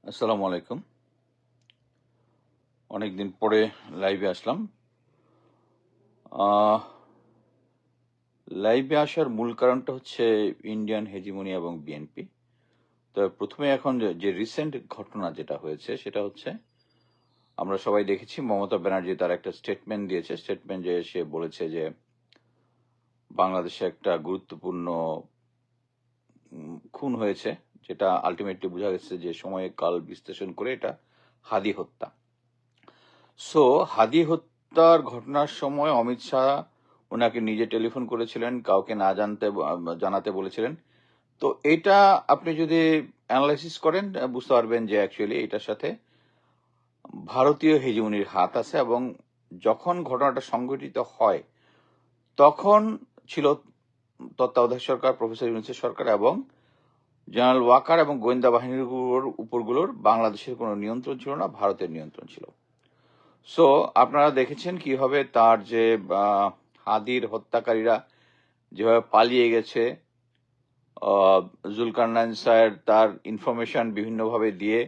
আসসালামু আলাইকুম। অনেকদিন পরে লাইভে আসলাম। আহ, লাইভে আসার মূল কারণটা হচ্ছে ইন্ডিয়ান হেজিমনি এবং বিএনপি। তো প্রথমে এখন যে রিসেন্ট ঘটনা যেটা হয়েছে সেটা হচ্ছে আমরা সবাই দেখেছি মমতা ব্যানার্জি তার একটা স্টেটমেন্ট দিয়েছে। স্টেটমেন্ট যে সে বলেছে যে বাংলাদেশে একটা গুরুত্বপূর্ণ খুন হয়েছে, যেটা আলটিমেটলি বোঝা গেছে যে সময়ে কাল বিশ্লেষণ করে এটা হাদি হত্যা। সো হাদি হত্যার ঘটনার সময় অমিত শাহ ওনাকে নিজে টেলিফোন করেছিলেন, কাউকে না জানাতে বলেছিলেন। তো এটা আপনি যদি অ্যানালাইসিস করেন বুঝতে পারবেন যে অ্যাকচুয়ালি এটার সাথে ভারতীয় হেজিমনির হাত আছে। এবং যখন ঘটনাটা সংঘটিত হয় তখন ছিল তত্ত্বাবধায়ক সরকার, প্রফেসর ইউনূসের সরকার, এবং জেনারেল ওয়াকার এবং গোয়েন্দা বাহিনীর উপরগুলোর বাংলাদেশের কোনো নিয়ন্ত্রণ ছিল না, ভারতের নিয়ন্ত্রণ ছিল। সো আপনারা দেখেছেন কিভাবে তার যে হাদির হত্যাকারীরা যেভাবে পালিয়ে গেছে, জুলকারনাইন স্যার তার ইনফরমেশন বিভিন্নভাবে দিয়ে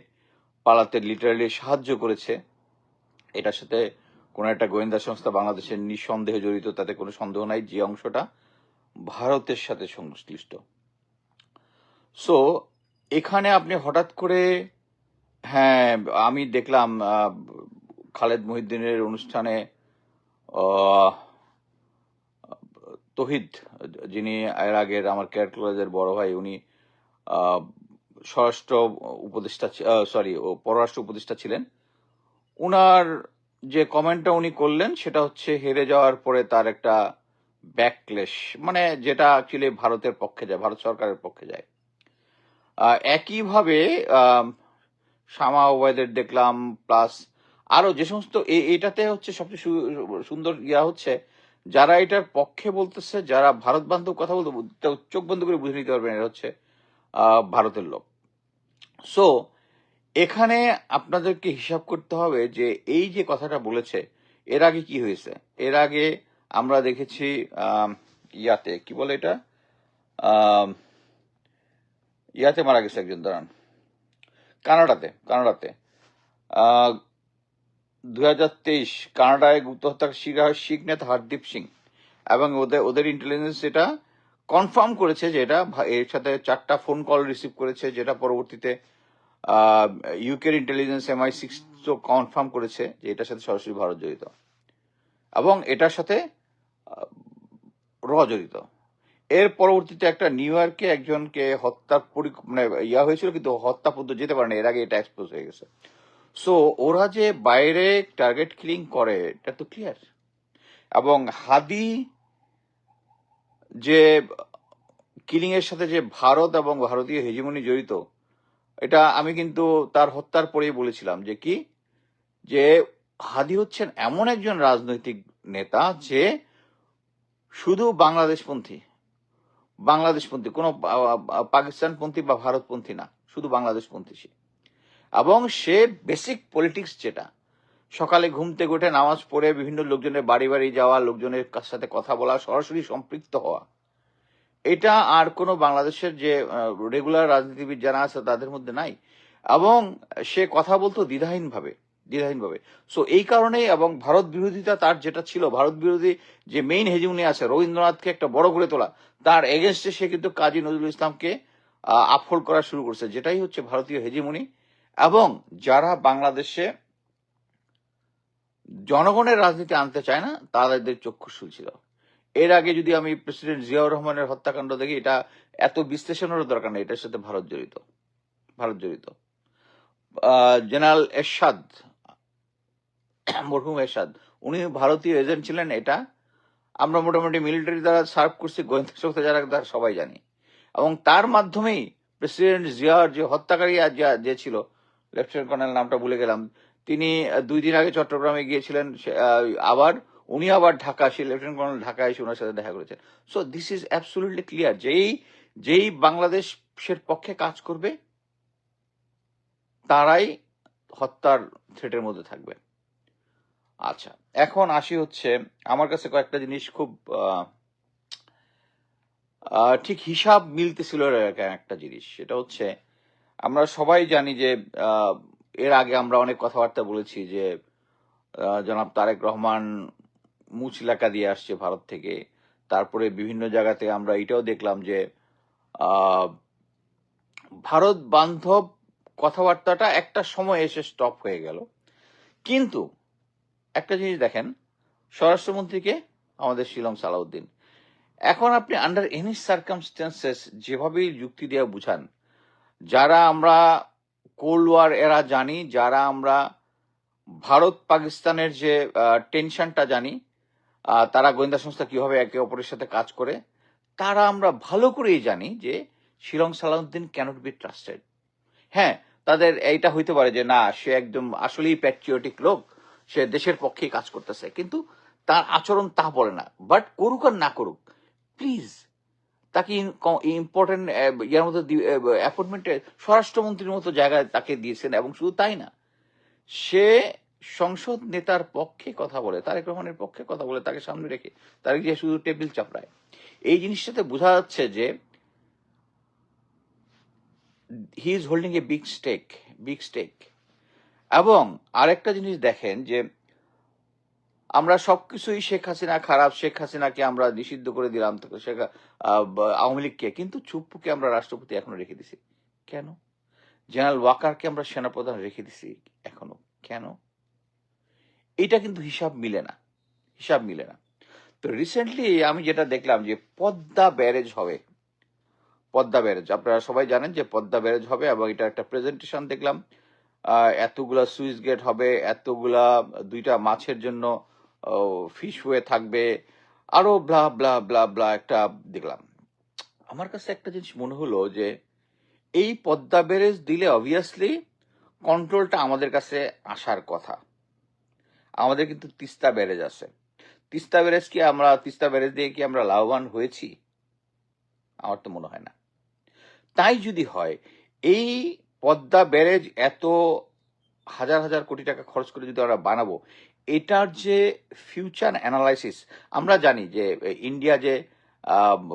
পালাতে লিটারালি সাহায্য করেছে। এটার সাথে কোনো একটা গোয়েন্দা সংস্থা বাংলাদেশের নিঃসন্দেহে জড়িত, তাতে কোনো সন্দেহ নাই, যে অংশটা ভারতের সাথে সংশ্লিষ্ট। সো এখানে আপনি হঠাৎ করে, হ্যাঁ, আমি দেখলাম খালেদ মহিউদ্দিনের অনুষ্ঠানে তহিদ, যিনি এর আগের আমার কেয়ার কলেজের বড় ভাই, উনি স্বরাষ্ট্র উপদেষ্টা, পররাষ্ট্র উপদেষ্টা ছিলেন। উনার যে কমেন্টটা উনি করলেন সেটা হচ্ছে হেরে যাওয়ার পরে তার একটা ব্যাকলেশ, মানে যেটা অ্যাকচুয়ালি ভারতের পক্ষে যায়, ভারত সরকারের পক্ষে যায়। একইভাবে শামা ওবায়দের দেখলাম, প্লাস আরো যে সমস্ত এটাতে হচ্ছে সবচেয়ে সুন্দর হচ্ছে যারা এটার পক্ষে বলতেছে, যারা ভারত বান্ধব কথা বলতে চোখ বন্ধ করে বুঝে নিতে পারবেন এটা হচ্ছে ভারতের লোক। সো এখানে আপনাদেরকে হিসাব করতে হবে যে এই যে কথাটা বলেছে, এর আগে কি হয়েছে। এর আগে আমরা দেখেছি ইয়াতে কি বলে এটা, ইয়াতে মারা গেছে একজন, দাঁড়ান, কানাডাতে 2023 কানাডায় গুপ্ত হত্যার শিকার হয় শিখ নেতা হরদীপ সিং, এবং ওদের ইন্টেলিজেন্স এটা কনফার্ম করেছে যে এটা এর সাথে 4টা ফোন কল রিসিভ করেছে, যেটা পরবর্তীতে ইউকের ইন্টেলিজেন্স MI6 তো কনফার্ম করেছে যে এটার সাথে সরাসরি ভারত জড়িত, এবং এটার সাথে জড়িত। এর পরবর্তীতে একটা নিউ ইয়র্কে একজনকে হত্যার মানে হয়েছিল, কিন্তু হত্যা পর্যন্ত যেতে পারে না, এর আগে এটা এক্সপোজ হয়ে গেছে। সো ওরা যে বাইরে টার্গেট কিলিং করে এটা তো ক্লিয়ার। এবং হাদি যে কিলিং এর সাথে যে ভারত এবং ভারতীয় হেজিমনি জড়িত, এটা আমি কিন্তু তার হত্যার পরেই বলেছিলাম যে কি, যে হাদি হচ্ছেন এমন একজন রাজনৈতিক নেতা যে শুধু বাংলাদেশপন্থী, কোনো পাকিস্তানপন্থী বা ভারতপন্থী না, শুধু বাংলাদেশপন্থী সে। এবং সে বেসিক পলিটিক্স, যেটা সকালে ঘুম থেকে উঠে নামাজ পড়ে বিভিন্ন লোকজনের বাড়ি বাড়ি যাওয়া, লোকজনের সাথে কথা বলা, সরাসরি সম্পৃক্ত হওয়া, এটা আর কোনো বাংলাদেশের যে রেগুলার রাজনীতিবিদ যারা আছে তাদের মধ্যে নাই। এবং সে কথা বলতো দ্বিধাহীনভাবে। সো এই কারণেই, এবং ভারত বিরোধিতা তার যেটা ছিল, ভারত বিরোধী যে মেইন হেজিমনি আছে, রবীন্দ্রনাথকে একটা বড় করে তোলা, তার এগেনস্টে সে কিন্তু কাজী নজরুল ইসলামকে আপহোল্ড করা শুরু করছে, যেটাই হচ্ছে ভারতীয় হেজিমনি। এবং যারা বাংলাদেশে জনগণের রাজনীতি আনতে চায় না তাদের চক্ষুশূল ছিল। এর আগে যদি আমি প্রেসিডেন্ট জিয়াউর রহমানের হত্যাকাণ্ড দেখি, এটা এত বিশ্লেষণেরও দরকার নেই, এটার সাথে ভারত জড়িত। জেনারেল এরশাদ, মরহুম এরশাদ, উনি ভারতীয় এজেন্ট ছিলেন, এটা আমরা মোটামুটি মিলিটারি দ্বারা সার্ভ করছি, গোয়েন্দা সংস্থা যারা তারা সবাই জানি। এবং তার মাধ্যমেই প্রেসিডেন্ট জিয়ার যে হত্যাকারী যে ছিল, লেফটেন্যান্ট কর্নেল নামটা ভুলে গেলাম, তিনি 2 দিন আগে চট্টগ্রামে গিয়েছিলেন, আবার উনি আবার ঢাকা, সেই লেফটেন্যান্ট কর্নেল ঢাকায় এসে ওনার সাথে দেখা করেছেন। So this is absolutely clear, যেই বাংলাদেশের পক্ষে কাজ করবে তারাই হত্যার থ্রেটের মধ্যে থাকবে। আচ্ছা, এখন আসি হচ্ছে আমার কাছে কয়েকটা জিনিস খুব ঠিক হিসাব মিলতেছিল একটা জিনিস, সেটা হচ্ছে আমরা সবাই জানি যে আহ, এর আগে আমরা অনেক কথাবার্তা বলেছি যে জনাব তারেক রহমান মুচলেকা দিয়ে আসছে ভারত থেকে। তারপরে বিভিন্ন জায়গাতে আমরা এটাও দেখলাম যে আহ, ভারত বান্ধব কথাবার্তাটা একটা সময় এসে স্টপ হয়ে গেল। কিন্তু একটা জিনিস দেখেন, স্বরাষ্ট্রমন্ত্রীকে আমাদের শিলং সালাউদ্দিন। এখন আপনি আন্ডার এনি সার্কামস্টেন্সেস যেভাবেই যুক্তি দিয়ে বুঝান, যারা আমরা কোল্ড ওয়ার এরা জানি, যারা আমরা ভারত পাকিস্তানের যে টেনশনটা জানি, তারা গোয়েন্দা সংস্থা কিভাবে একে অপরের সাথে কাজ করে, তারা আমরা ভালো করেই জানি যে Shillong Salauddin can't be trusted. হ্যাঁ, তাদের এইটা হইতে পারে যে না, সে একদম আসলেই প্যাট্রিয়টিক লোক, সে দেশের পক্ষেই কাজ করতেছে, কিন্তু তার আচরণ তা বলে না। বাট করুক আর না করুক, প্লিজ তাকে ইম্পর্টেন্ট ইয়ার মধ্যে অ্যাপয়েন্টমেন্টে স্বরাষ্ট্রমন্ত্রীর মতো জায়গায় তাকে দিয়েছেন। এবং শুধু তাই না, সে সংসদ নেতার পক্ষে কথা বলে, তারেক রহমানের পক্ষে কথা বলে, তাকে সামনে রেখে তারেক যে শুধু টেবিল চাপড়ায়। এই জিনিসটাতে বোঝা যাচ্ছে যে he is holding a big stake. এবং আরেকটা জিনিস দেখেন যে আমরা সবকিছুই শেখ হাসিনা খারাপ, শেখ হাসিনাকে আমরা নিষিদ্ধ করে দিলাম, আওয়ামী লীগকে, কিন্তু চুপ্পুকে আমরা রাষ্ট্রপতি এখনো রেখে দিছি কেন? জেনারেল ওয়াকারকে আমরা সেনাপ্রধান রেখে দিছি এখনো কেন? এটা কিন্তু হিসাব মিলে না। তো রিসেন্টলি আমি যেটা দেখলাম যে পদ্মা ব্যারেজ হবে। পদ্মা ব্যারেজ আপনারা সবাই জানেন যে পদ্মা ব্যারেজ হবে, এবং এটা একটা প্রেজেন্টেশন দেখলাম। এতগুলা সুইচ গেট হবে, এতগুলা দুইটা মাছের জন্য ফিশ ওয়ে থাকবে, আরো ব্লা ব্লা ব্লা ব্লা একটা দেখলাম। আমার কাছে একটা জিনিস মনে হলো যে এই পদ্মা ব্যারেজ দিলে অবভিয়াসলি কন্ট্রোলটা আমাদের কাছে আসার কথা। আমাদের কিন্তু তিস্তা ব্যারেজ আছে। তিস্তা ব্যারেজ দিয়ে কি আমরা লাভবান হয়েছি? আমার তো মনে হয় না। তাই যদি হয়, এই পদ্মা ব্যারেজ এত হাজার হাজার কোটি টাকা খরচ করে যদি আমরা বানাবো, এটার যে ফিউচার অ্যানালাইসিস, আমরা জানি যে ইন্ডিয়া যে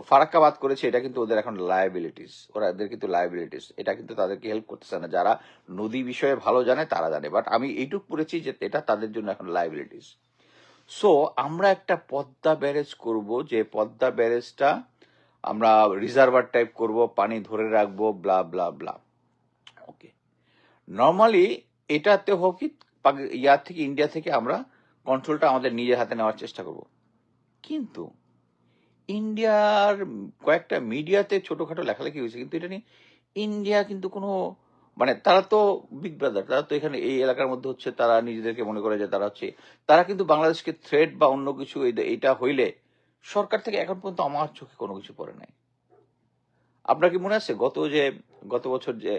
ফারাক্কাবাদ করেছে, এটা কিন্তু ওদের এখন লায়াবিলিটিস, ওদের কিন্তু লায়াবিলিটিস, এটা কিন্তু তাদেরকে হেল্প করতেছে না। যারা নদী বিষয়ে ভালো জানে তারা জানে, বাট আমি এইটুকু পড়েছি যে এটা তাদের জন্য এখন লায়াবিলিটিস। সো আমরা একটা পদ্মা ব্যারেজ করব, যে পদ্মা ব্যারেজটা আমরা রিজার্ভার টাইপ করব, পানি ধরে রাখবো, ব্লা ব্লা ব্লা। ওকে, নর্মালি এটাতে হোক কি ইয়ার থেকে, ইন্ডিয়া থেকে আমরা কন্ট্রোলটা আমাদের নিজের হাতে নেওয়ার চেষ্টা করব। কিন্তু ইন্ডিয়ার কয়েকটা মিডিয়াতে ছোটখাটো লেখালেখি হয়েছে, কিন্তু এটা নিয়ে ইন্ডিয়া কিন্তু কোনো, মানে তারা তো বিগ ব্রাদার, তারা তো এখানে এই এলাকার মধ্যে হচ্ছে, তারা নিজেদেরকে মনে করে যে তারা হচ্ছে, তারা কিন্তু বাংলাদেশকে থ্রেট বা অন্য কিছু এটা হইলে সরকার থেকে এখন পর্যন্ত আমার চোখে কোনো কিছু পড়ে নাই। আপনার কি মনে আছে গত বছর যে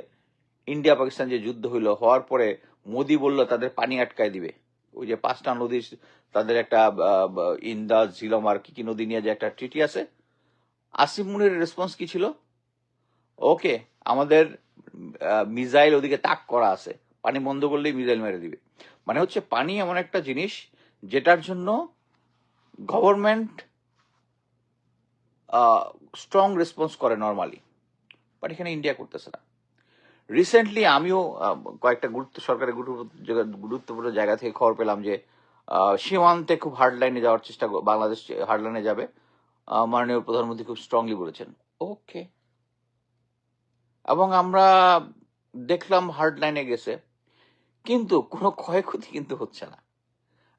ইন্ডিয়া পাকিস্তান যে যুদ্ধ হওয়ার পরে মোদি বলল তাদের পানি আটকায় দিবে? ওই যে 5টা নদী, তাদের একটা ইন্দাস, ঝিলম আর কি কি নদী নিয়ে যে একটা ট্রিটি আছে, আসিফ মুনির রেসপন্স কি ছিল? ওকে, আমাদের মিসাইল ওদিকে তাক করা আছে, পানি বন্ধ করলেই মিসাইল মেরে দিবে। মানে হচ্ছে পানি এমন একটা জিনিস যেটার জন্য গভর্নমেন্ট স্ট্রং রেসপন্স করে নর্মালি, বাট এখানে ইন্ডিয়া করতেছে না। রিসেন্টলি আমিও কয়েকটা সরকারের গুরুত্বপূর্ণ জায়গা থেকে খবর পেলাম যে সীমান্তে খুব হার্ড লাইনে যাওয়ার চেষ্টা, বাংলাদেশ হার্ড লাইনে যাবে, মাননীয় প্রধানমন্ত্রী খুব স্ট্রংলি বলেছেন। ওকে, এবং আমরা দেখলাম হার্ড লাইনে গেছে, কিন্তু কোনো ক্ষয়ক্ষতি কিন্তু হচ্ছে না।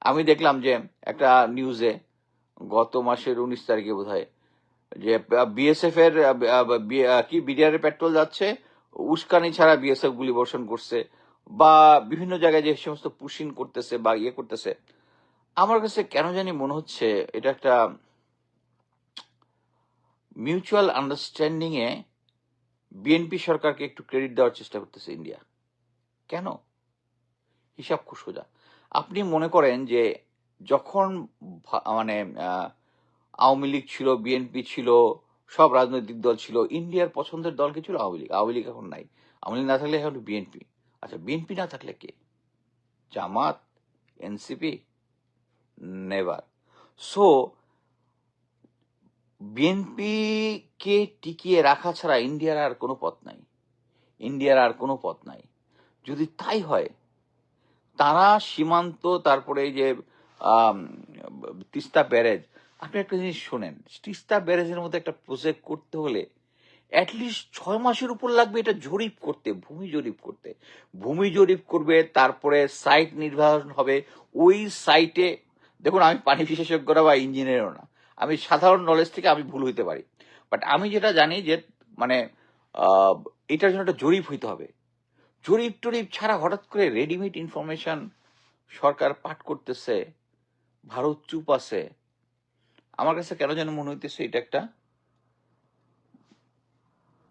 আমি দেখলাম যে একটা নিউজে গত মাসের 19 তারিখে বোধহয়, যে বিএসএফ এর কি বিডিআর এর পেট্রোল যাচ্ছে, উস্কানি ছাড়া বিএসএফ গুলি বর্ষণ করছে, বা বিভিন্ন জায়গায় যে সমস্ত পুশিং করতেছে বা ইয়ে করতেছে, আমার কাছে কেন জানি মনে হচ্ছে এটা একটা মিউচুয়াল আন্ডারস্ট্যান্ডিং এ বিএনপি সরকারকে একটু ক্রেডিট দেওয়ার চেষ্টা করতেছে ইন্ডিয়া। কেন? হিসাব খুব সোজা। আপনি মনে করেন যে যখন মানে আওয়ামী লীগ ছিল, বিএনপি ছিল, সব রাজনৈতিক দল ছিল, ইন্ডিয়ার পছন্দের দল কি ছিল? আওয়ামী লীগ এখন নাই। আওয়ামী লীগ না থাকলে এখন বিএনপি। আচ্ছা, বিএনপি না থাকলে কে? জামাত, এনসিপি? নেভার। সো বিএনপি কে টিকিয়ে রাখা ছাড়া ইন্ডিয়ার আর কোনো পথ নাই। ইন্ডিয়ার আর কোনো পথ নাই। যদি তাই হয়, তারা সীমান্ত, তারপরে এই যে আম, তিস্তা ব্যারেজ, আপনি একটা জিনিস শোনেন, তিস্তা ব্যারেজের মধ্যে একটা প্রজেক্ট করতে হলে অ্যাটলিস্ট 6 মাসের উপর লাগবে এটা জরিপ করতে, ভূমি জরিপ করতে। ভূমি জরিপ করবে, তারপরে সাইট নির্ধারণ হবে। ওই সাইটে, দেখুন আমি পানি বিশেষজ্ঞরা বা ইঞ্জিনিয়ারও না, আমি সাধারণ নলেজ থেকে আমি ভুল হইতে পারি, বাট আমি যেটা জানি যে মানে আহ, এটার জন্য একটা জরিপ হইতে হবে। জরিপ টরিপ ছাড়া হঠাৎ করে রেডিমেড ইনফরমেশন সরকার পাঠ করতেছে, ভারত চুপ আছে। আমার কাছে কেন যেন মনে হইতেছে এটা একটা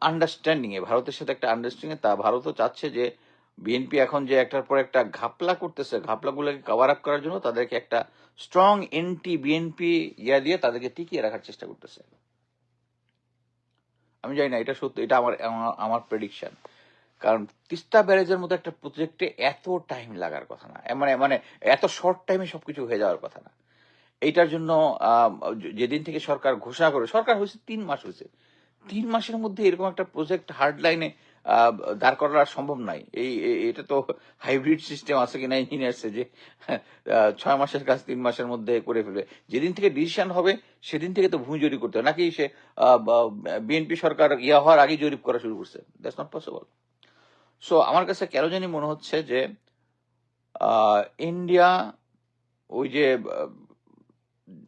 আন্ডারস্ট্যান্ডিং এ, ভারতের সাথে একটা আন্ডারস্ট্যান্ডিং এ। তা ভারতও চাচ্ছে যে বিএনপি এখন যে একটার পর একটা ঘাপলা করতেছে, ঘাপলাগুলোকে কভার আপ করার জন্য তাদেরকে একটা স্ট্রং এন্টি বিএনপি ইয়া দিয়ে তাদেরকে টিকিয়ে রাখার চেষ্টা করতেছে। আমি জানি না এটা সত্য, এটা আমার আমার প্রেডিকশন। কারণ তিস্তা ব্যারেজের মতো একটা প্রজেক্টে এত টাইম লাগার কথা না, মানে মানে এত শর্ট টাইমে সবকিছু হয়ে যাওয়ার কথা না। এইটার জন্য যেদিন থেকে সরকার ঘোষণা করে, সরকার হয়েছে 3 মাস হয়েছে, 3 মাসের মধ্যে এরকম একটা প্রজেক্ট হার্ড লাইনে দাঁড় করা সম্ভব নয়। এটা তো হাইব্রিড সিস্টেম আছে কিনা ইঞ্জিনিয়ার্সে, যে 6 মাসের কাজ 3 মাসের মধ্যে করে ফেলবে। যেদিন থেকে ডিসিশন হবে সেদিন থেকে তো ভূমি জরিপ করতে হবে, নাকি সে বিএনপি সরকার ইয়া হওয়ার আগেই জরিপ করা শুরু করছে? That's not possible. সো আমার কাছে কেন জানি মনে হচ্ছে যে ইন্ডিয়া, ওই যে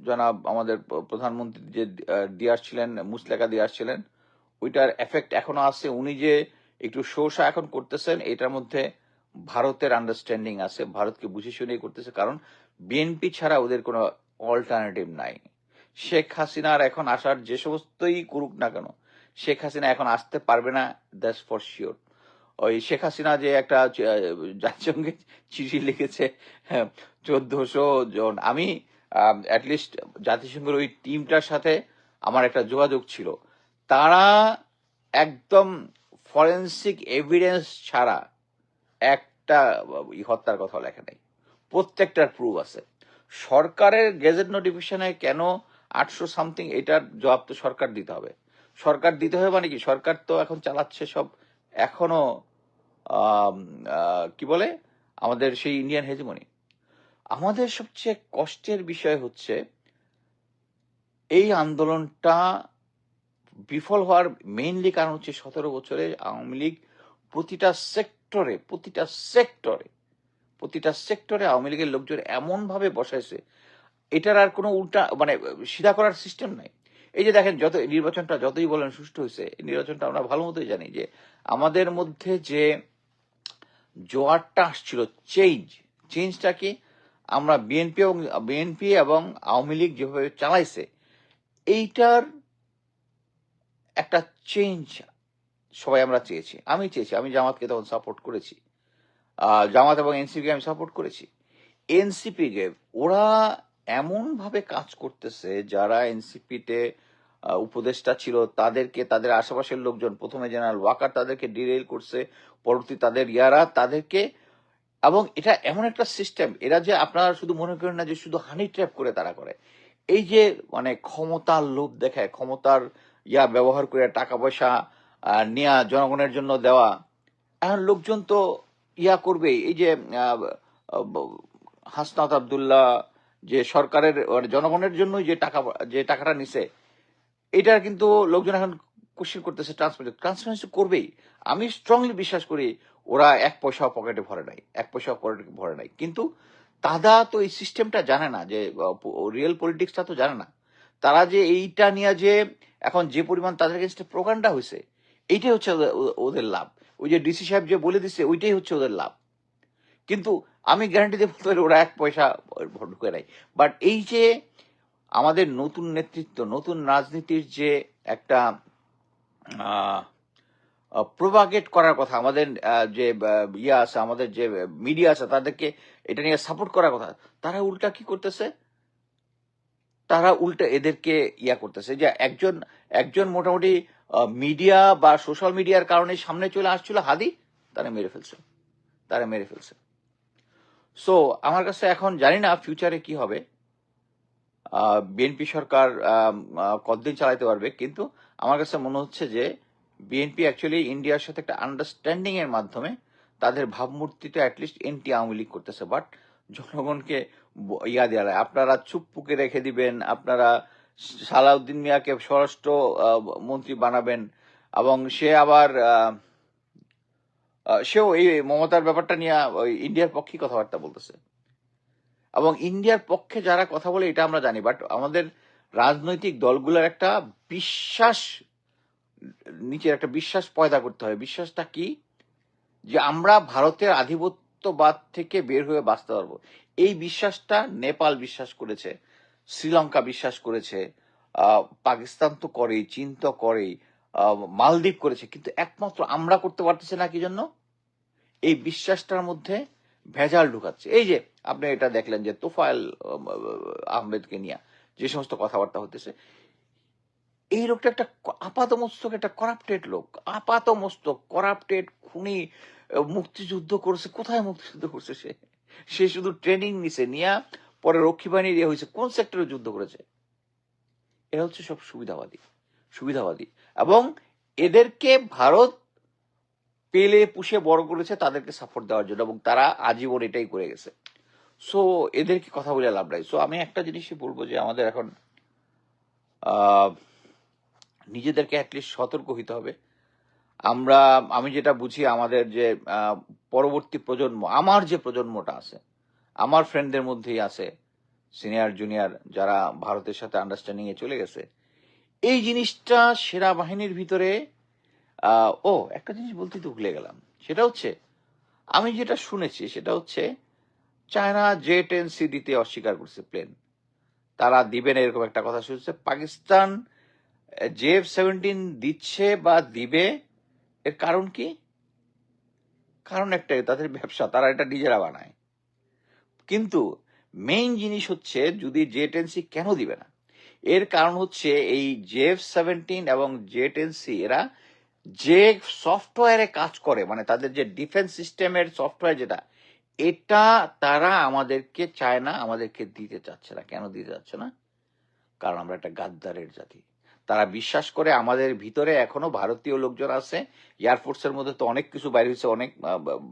জনাব আমাদের প্রধানমন্ত্রী যে দিয়ে আসছিলেন, মুসলেখা দিয়ে আসছিলেন, ওইটার এফেক্ট এখনো আছে। উনি যে একটু শোষা এখন করতেছেন, এটার মধ্যে ভারতের আন্ডারস্ট্যান্ডিং আছে, ভারতকে বুঝে শুনে করতেছে। কারণ বিএনপি ছাড়া ওদের কোনো অল্টারনেটিভ নাই। শেখ হাসিনার এখন আসার যে সমস্তই করুক না কেন, শেখ হাসিনা এখন আসতে পারবে না, দ্যাটস ফর শিওর। ওই শেখ হাসিনা যে একটা জাতিসংঘে চিঠি লিখেছে, 1400 জন, আমি অ্যাটলিস্ট জাতিসংঘের ওই টিমটার সাথে আমার একটা যোগাযোগ ছিল, তারা একদম ফরেন্সিক এভিডেন্স ছাড়া একটা হত্যার কথা লেখা নেই, প্রত্যেকটার প্রুফ আছে। সরকারের গেজেট নোটিফিকেশনে কেন 800 সামথিং, এটার জবাব তো সরকার দিতে হবে। সরকার দিতে হবে মানে কি, সরকার তো এখন চালাচ্ছে সব এখনো কি বলে আমাদের সেই ইন্ডিয়ান হেজিমনি। আমাদের সবচেয়ে কষ্টের বিষয় হচ্ছে এই আন্দোলনটা বিফল হওয়ার মেইনলি কারণ হচ্ছে 17 বছরে আওয়ামী লীগ প্রতিটা সেক্টরে আওয়ামী লীগের লোকজন এমন ভাবে বসাইছে, এটার আর কোনো উল্টা মানে সিধা করার সিস্টেম নাই। এই যে দেখেন, যত নির্বাচনটা যতই বলেন সুষ্ঠু হয়েছে, এই নির্বাচনটা আমরা ভালো মতোই জানি যে আমাদের মধ্যে যে জোয়ারটা আসছিল, চেঞ্জটা কি, আমরা বিএনপি এবং আওয়ামী লীগ যেভাবে চালাইছে, এইটার একটা চেঞ্জ সবাই আমরা চেয়েছি। আমি জামাতকে তখন সাপোর্ট করেছি, জামাত এবং এনসিপিকে আমি সাপোর্ট করেছি। এনসিপিকে ওরা এমন ভাবে কাজ করতেছে, যারা এনসিপিতে উপদেষ্টা ছিল তাদেরকে, তাদের আশেপাশের লোকজন, প্রথমে জেনারেল ওয়াকার তাদেরকে ডিরেল করছে, পরবর্তী তাদের ইয়ারা তাদেরকে, এবং এটা এমন একটা সিস্টেম, এরা যে আপনারা শুধু মনে করেন না যে শুধু হানি ট্র্যাপ করে তারা করে, এই যে মানে ক্ষমতার লোভ দেখায়, ক্ষমতার ইয়া ব্যবহার করে টাকা পয়সা নেওয়া, জনগণের জন্য দেওয়া। এখন লোকজন তো ইয়া করবেই। এই যে হাসনাত আব্দুল্লাহ যে সরকারের মানে জনগণের জন্যই যে টাকাটা নিছে, এটা কিন্তু লোকজন এখন কোশ্চেন করতেছে, ট্রান্সপারেন্সি করবেই। আমি স্ট্রংলি বিশ্বাস করি ওরা 1 পয়সাও পকেটে ভরে নাই, কিন্তু তারা তো এই সিস্টেমটা জানে না, যে রিয়েল পলিটিক্সটা তো জানে না। তারা যে এইটা নিয়ে যে এখন যে পরিমাণ তাদের এগেইনস্টে প্রোপাগান্ডা হয়েছে, এইটাই হচ্ছে ওদের লাভ। ওই যে ডিসি সাহেব যে বলে দিচ্ছে, ওইটাই হচ্ছে ওদের লাভ। কিন্তু আমি গ্যারান্টি দিয়ে বলতে পারি ওরা 1 পয়সা ঢুকে নাই। বাট এই যে আমাদের নতুন নেতৃত্ব, নতুন রাজনীতির যে একটা প্রোপাগেট করার কথা, আমাদের যে ইয়ে আছে, আমাদের যে মিডিয়া আছে, তাদেরকে এটা নিয়ে সাপোর্ট করার কথা, তারা উল্টা কি করতেছে, তারা উল্টা এদেরকে ইয়া করতেছে। যে একজন মোটামুটি মিডিয়া বা সোশ্যাল মিডিয়ার কারণে সামনে চলে আসছিল হাদি, তারা মেরে ফেলছে। সো আমার কাছে এখন জানি না ফিউচারে কি হবে, বিএনপি সরকার কতদিন চালাইতে পারবে, কিন্তু আমার কাছে মনে হচ্ছে যে বিএনপি অ্যাকচুয়ালি ইন্ডিয়ার সাথে একটা আন্ডারস্ট্যান্ডিং এর মাধ্যমে তাদের ভাবমূর্তিটা অ্যাটলিস্ট এনটি আওয়ামী লীগ করতেছে, বাট জনগণকে ইয়া দেওয়া যায়, আপনারা চুপ্পুকে রেখে দিবেন, আপনারা সালাউদ্দিন মিয়াকে স্বরাষ্ট্র মন্ত্রী বানাবেন, এবং সে আবার সেও এই মমতার ব্যাপারটা নিয়ে ওই ইন্ডিয়ার পক্ষে কথাবার্তা বলতেছে। এবং ইন্ডিয়ার পক্ষে যারা কথা বলে এটা আমরা জানি, বাট আমাদের রাজনৈতিক দলগুলোর একটা বিশ্বাস, নিচের একটা বিশ্বাস পয়দা করতে হবে। বিশ্বাসটা কি? যে আমরা ভারতের আধিপত্যবাদ থেকে বের হয়ে বাঁচতে পারবো। এই বিশ্বাসটা নেপাল বিশ্বাস করেছে, শ্রীলঙ্কা বিশ্বাস করেছে, পাকিস্তান তো করেই, চীন তো করেই, মালদ্বীপ করেছে, কিন্তু একমাত্র আমরা করতে পারতেছি না। কি জন্য? এই বিশ্বাসটার মধ্যে ভেজাল ঢুকাচ্ছে। এই যে আপনি এটা দেখলেন যে তোফায়েল আহমেদকে নিয়ে যে সমস্ত কথাবার্তা হতেছে, এই লোকটা একটা আপাতমস্তক একটা করাপ্টেড লোক, আপাতমস্তক করাপ্টেড, খুনি, মুক্তিযুদ্ধ করছে। কোথায় মুক্তিযুদ্ধ করছে সে? সে শুধু ট্রেনিং নিছে, নিয়া পরে রক্ষী বাহিনী দিয়ে হয়েছে। কোন সেক্টরে যুদ্ধ করেছে? এরা হচ্ছে সব সুবিধাবাদী, এবং এদেরকে ভারত পেলে পুষে বড় করেছে তাদেরকে সাপোর্ট দেওয়ার জন্য, এবং তারা আজীবন এটাই করে গেছে। সো এদেরকে কথা বলে লাভ নাই। সো আমি একটা জিনিসই বলবো যে আমাদের এখন নিজেদেরকে অ্যাটলিস্ট সতর্ক হইতে হবে। আমি যেটা বুঝি, আমাদের যে পরবর্তী প্রজন্ম, আমার যে প্রজন্মটা আছে, আমার ফ্রেন্ডদের মধ্যেই আছে সিনিয়র জুনিয়র যারা ভারতের সাথে আন্ডারস্ট্যান্ডিং এ চলে গেছে। এই জিনিসটা সেনাবাহিনীর ভিতরে একটা জিনিস বলতে তো ভুলে গেলাম, সেটা হচ্ছে আমি যেটা শুনেছি সেটা হচ্ছে চায়না J-10C দিতে অস্বীকার করছে প্লেন, তারা দিবে না এরকম একটা কথা শুনছে। পাকিস্তান JF-17 দিচ্ছে বা দিবে, এর কারণ কি? কারণ একটাই, তাদের ব্যবসা, তারা এটা নিজেরা বানায়। কিন্তু মেইন জিনিস হচ্ছে যদি J-10C কেন দিবে না, এর কারণ হচ্ছে এই JF-17 এবং J-10C এরা যে সফটওয়্যারে কাজ করে, মানে তাদের যে ডিফেন্স সিস্টেমের সফটওয়্যার যেটা, এটা তারা আমাদেরকে চায় না, আমাদেরকে দিতে চাচ্ছে না। কেন দিতে চাচ্ছে না? কারণ আমরা একটা গাদ্দারের জাতি। তারা বিশ্বাস করে আমাদের ভিতরে এখনো ভারতীয় লোকজন আছে। এয়ারফোর্সের মধ্যে তো অনেক কিছু বের হয়েছে, অনেক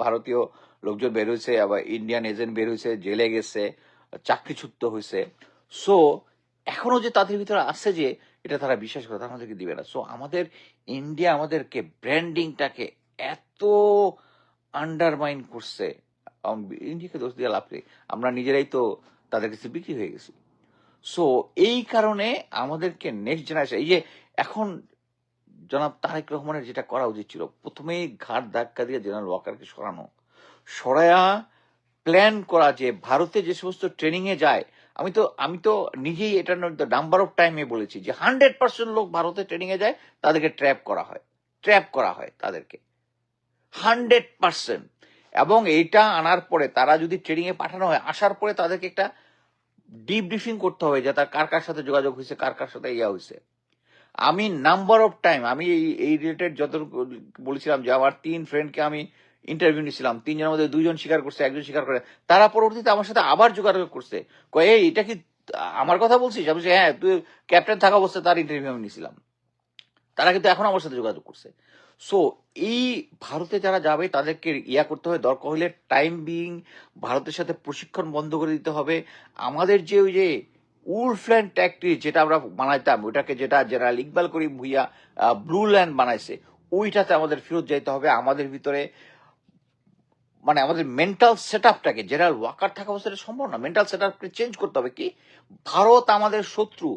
ভারতীয় লোকজন বের হয়েছে, আবার ইন্ডিয়ান এজেন্ট বের হয়েছে, জেলে গেছে, চাকরিচ্যুত হয়েছে। সো এখনো যে তাদের ভিতরে আছে যে এটা তারা বিশ্বাস করে, তারা আমাদেরকে দিবে না। সো আমাদের ইন্ডিয়া আমাদেরকে ব্র্যান্ডিংটাকে এত আন্ডারমাইন করছে, ইন্ডিয়াকে দোষ দিয়ে লাভ নেই, আমরা নিজেরাই তো তাদের কাছে বিক্রি হয়ে গেছি। সো এই কারণে আমাদেরকে নেক্সট জেনারেশন, এই যে এখন জনাব তারেক রহমানের যেটা করা উচিত ছিল, প্রথমেই ঘাট ধাক্কা দিয়ে জেনারেল ওয়াকারকে সরায়া প্ল্যান করা যে ভারতে যে সমস্ত ট্রেনিং এ যায়, আমি তো নিজেই এটা নাম্বার অফ টাইমে বলেছি যে 100% লোক ভারতে ট্রেনিং এ যায়, তাদেরকে ট্র্যাপ করা হয় তাদেরকে 100%। এবং এইটা আনার পরে তারা যদি ট্রেনিং এ পাঠানো হয়, আসার পরে তাদেরকে একটা ডিব্রিফিং করতে হবে যে তার কার কার সাথে যোগাযোগ হয়েছে, কার কার সাথে ইয়া হয়েছে। আমি নাম্বার অফ টাইম, আমি এই রিলেটেড যত বলেছিলাম যে আমার 3 ফ্রেন্ডকে আমি ইন্টারভিউ নিয়েছিলাম, 3 জনের মধ্যে 2 জন স্বীকার করছে, 1 জন স্বীকার করে। তারা পরবর্তীতে আমার সাথে আবার যোগাযোগ করছে, কয় এই এটা কি আমার কথা বলছিস? আমি বলছি হ্যাঁ, তুই ক্যাপ্টেন থাকা অবস্থায় তার ইন্টারভিউ আমি নিয়েছিলাম। তারা কিন্তু এখন আমার সাথে যোগাযোগ করছে। সো এই ভারতে যারা যাবে তাদেরকে ইয়া করতে হবে, দরকার হলে টাইম বিং ভারতের সাথে প্রশিক্ষণ বন্ধ করে দিতে হবে। আমাদের যে ওই যে উলফল্যান্ড ট্যাকটিস যেটা আমরা বানাইতাম, ওইটাকে যেটা জেনারেল ইকবাল করিম ভুইয়া ব্লু ল্যান্ড বানাইছে, ওইটাতে আমাদের ফেরত যাইতে হবে। আমাদের ভিতরে মানে আমাদের মেন্টাল সেট আপটাকে, জেনারেল ওয়াকার থাকা অবস্থায় সম্ভব না, মেন্টাল সেট আপকে চেঞ্জ করতে হবে। কি ভারত আমাদের শত্রু,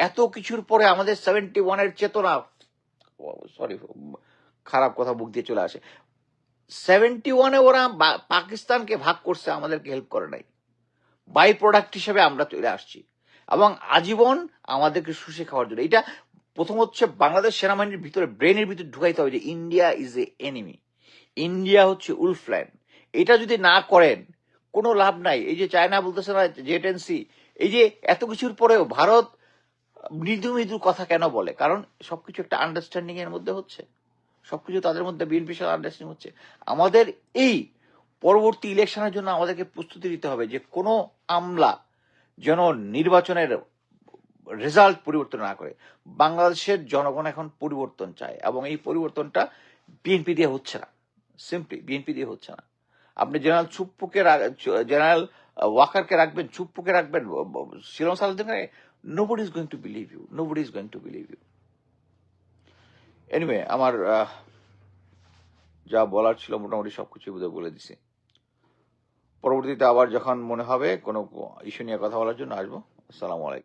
এত কিছুর পরে আমাদের 71-এর চেতনা, সরি খারাপ কথা মুখ দিয়ে চলে আসে, 71-এ ওরা পাকিস্তানকে ভাগ করছে, আমাদেরকে হেল্প করে নাই, বাই প্রোডাক্ট হিসেবে আমরা চলে আসছি, এবং আজীবন আমাদেরকে শুষে খাওয়ার জন্য। এটা প্রথম হচ্ছে বাংলাদেশ সেনাবাহিনীর ভিতরে, ব্রেনের ভিতরে ঢুকাইতে হবে যে India is a enemy, India হচ্ছে উলফল্যান্ড। এটা যদি না করেন কোনো লাভ নাই। এই যে চায়না বলতেছে না J-10C, এই যে এত কিছুর পরেও ভারত মৃদু মৃদু কথা কেন বলে? কারণ সবকিছু একটা আন্ডারস্ট্যান্ডিং এর মধ্যে হচ্ছে, সবকিছু তাদের মধ্যে বিএনপির সাথে আন্ডারস্ট্যান্ডিং হচ্ছে। আমাদের এই পরবর্তী ইলেকশনের জন্য আমাদেরকে প্রস্তুতি নিতে হবে যে কোনো আমলা যেন নির্বাচনের রেজাল্ট পরিবর্তন না করে। বাংলাদেশের জনগণ এখন পরিবর্তন চায় এবং এই পরিবর্তনটা বিএনপি দিয়ে হচ্ছে না, সিম্পলি বিএনপি দিয়ে হচ্ছে না। আপনি জেনারেল চুপ্পুকে জেনারেল ওয়াকারকে রাখবেন, চুপ্পুকে রাখবেন, শিলং সালাউদ্দিনকে, nobody is going to believe you, nobody is going to believe you. Anyway, আমার যা বলার ছিল মোটামুটি সবকিছু বোধহয় বলে দিছি। পরবর্তীতে আবার যখন মনে হবে কোনো ইস্যু নিয়ে কথা বলার জন্য আসবো। আসসালামু আলাইকুম।